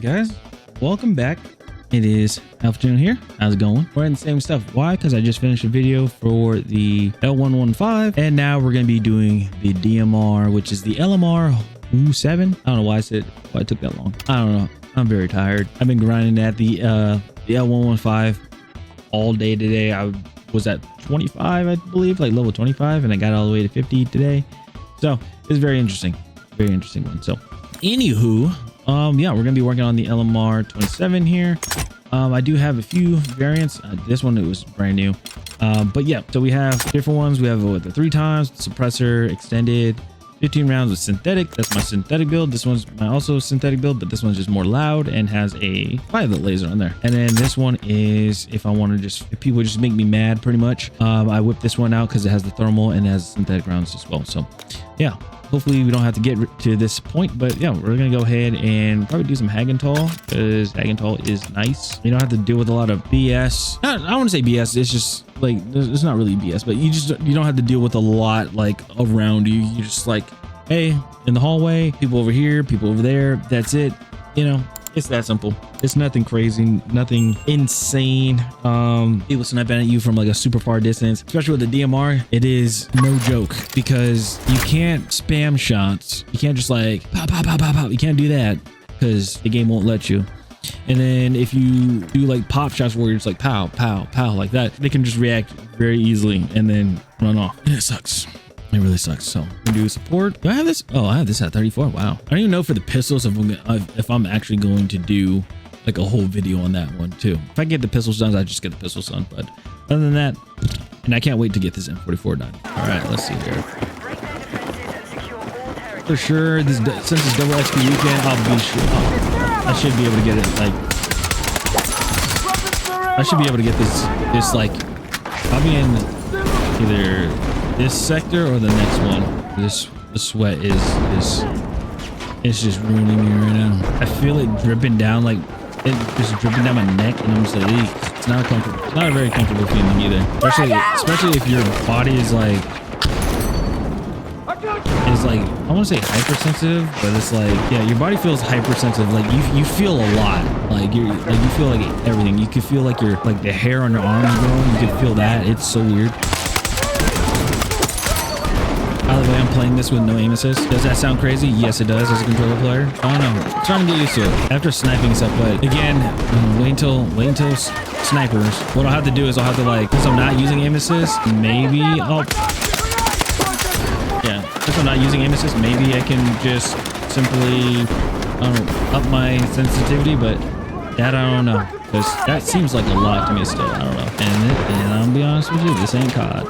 guys, welcome back. It is Alpha here. How's it going? We're in the same stuff. Why? Because I just finished a video for the L115 and now we're going to be doing the DMR, which is the LMR27. I don't know why it took that long. I don't know. I'm very tired. I've been grinding at the L115 all day today. I was at 25, I believe, like level 25, and I got all the way to 50 today. So it's very interesting one. So anywho, yeah, we're gonna be working on the LMR27 here. I do have a few variants. This one, it was brand new, but yeah, so we have different ones. We have the 3 times suppressor extended, 15 rounds with synthetic. That's my synthetic build. This one's my also synthetic build, but this one's just more loud and has a violet laser on there. And then this one is if people just make me mad, pretty much. I whip this one out because it has the thermal and it has synthetic rounds as well. So yeah, hopefully we don't have to get to this point, but yeah, we're gonna go ahead and probably do some Hagental because Hagental is nice. You don't have to deal with a lot of BS. I don't want to say BS. It's just like, it's not really BS, but you don't have to deal with a lot like around you. You just like, hey, in the hallway, people over here, people over there. That's it. You know, it's that simple. It's nothing crazy, nothing insane. People sniping at you from like a super far distance, especially with the DMR. It is no joke because you can't spam shots. You can't just like pow, pow, pow, pow, pow. You can't do that because the game won't let you. And then if you do like pop shots where you're just like pow, pow, pow like that, they can just react very easily and then run off. And it sucks. It really sucks. So we do support. Do I have this? Oh, I have this at 34. Wow. I don't even know for the pistols if I'm actually going to do like a whole video on that one too. If I get the pistols done, I just get the pistols done. But other than that, and I can't wait to get this M44 done. All right, let's see here. For sure, since it's double XP weekend, I'll be sure. I should be able to get it. Like, I should be able to get this like, I'll be in either this sector or the next one. The sweat it's just ruining me right now. I feel it dripping down, like it just dripping down my neck, and I'm just like, eek. It's not comfortable. It's not a very comfortable feeling either. Especially if your body is like, I want to say hypersensitive, but it's like, yeah, your body feels hypersensitive. Like you feel a lot. Like you feel like everything. You can feel like the hair on your arms growing. You can feel that. It's so weird. By the way, I'm playing this with no aim assist. Does that sound crazy? Yes, it does as a controller player. I don't know. I'm trying to get used to it after sniping stuff, but again, wait until snipers. What I'll have to do is I'll have to like, since I'm not using aim assist, maybe I'll, yeah, since I'm not using aim assist, maybe I can just simply, I don't know, up my sensitivity, but that I don't know, because that seems like a lot to me still. I don't know. And I'll be honest with you, this ain't COD.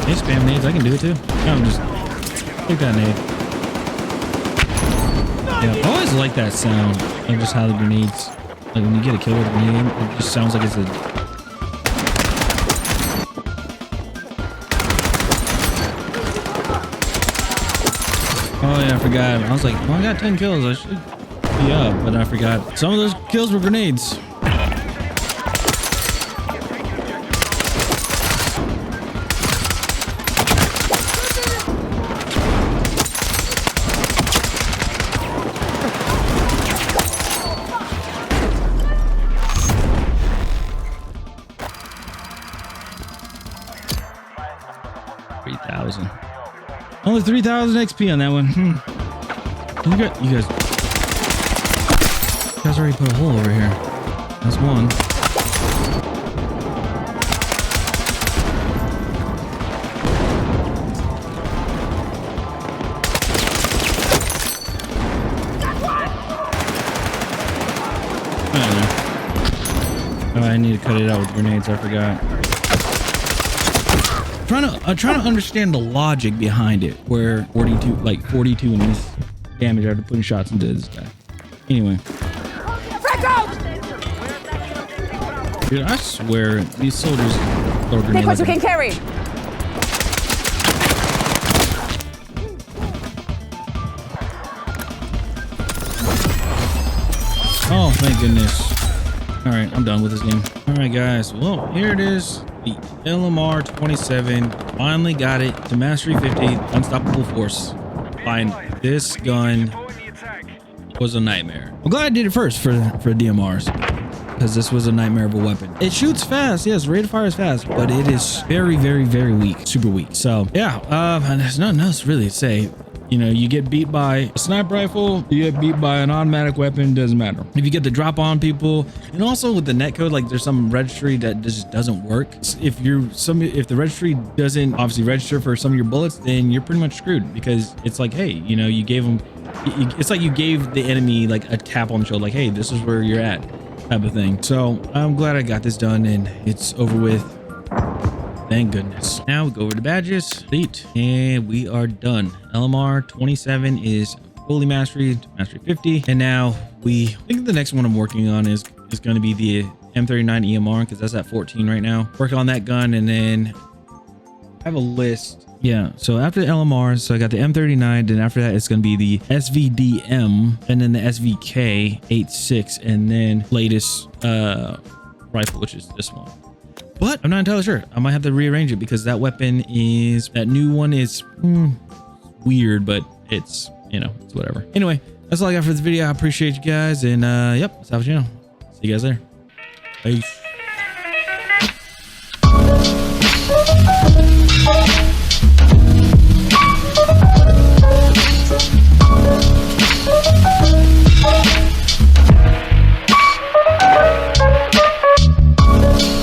Hey, spam nades, I can do it too. I'm just take that nade. Yeah, I always like that sound of just how the grenades, like when you get a kill with a grenade, it just sounds like it's a, oh yeah, I forgot. I was like, well, I got 10 kills. I should be up, but I forgot. Some of those kills were grenades. 3,000. Only 3,000 XP on that one. You guys already put a hole over here. That's one. Oh, I need to cut it out with grenades. I forgot. I'm trying to understand the logic behind it, where 42 in this damage after putting shots into this guy. Anyway, dude, I swear these soldiers throw grenades. Take what you can carry. Oh, thank goodness. All right, I'm done with this game. All right, guys. Well, here it is. The LMR27. Finally got it to Mastery 50. Unstoppable Force. Finally. this gun was a nightmare. I'm glad I did it first for DMRs, because this was a nightmare of a weapon. It shoots fast, yes, rate of fire is fast, but it is very, very, very weak, super weak. So yeah, and there's nothing else really to say. You know, you get beat by a sniper rifle, you get beat by an automatic weapon, doesn't matter. If you get the drop on people, and also with the netcode, like there's some registry that just doesn't work. If the registry doesn't obviously register for some of your bullets, then you're pretty much screwed, because it's like, hey, you know, you gave them, it's like you gave the enemy like a tap on the shoulder, like, hey, this is where you're at, type of thing. So I'm glad I got this done and it's over with. Thank goodness. Now we go over to badges, complete, and we are done. LMR27 is fully mastery 50. And now I think the next one I'm working on is going to be the M39 EMR, because that's at 14 right now. Work on that gun, and then I have a list. Yeah, so after the LMR, so I got the M39, then after that it's going to be the SVDM, and then the SVK 86, and then latest rifle, which is this one. But I'm not entirely sure. I might have to rearrange it, because that new one is weird, but it's, you know, it's whatever. Anyway, that's all I got for this video. I appreciate you guys, and yep, that's how you know. See you guys there. Peace.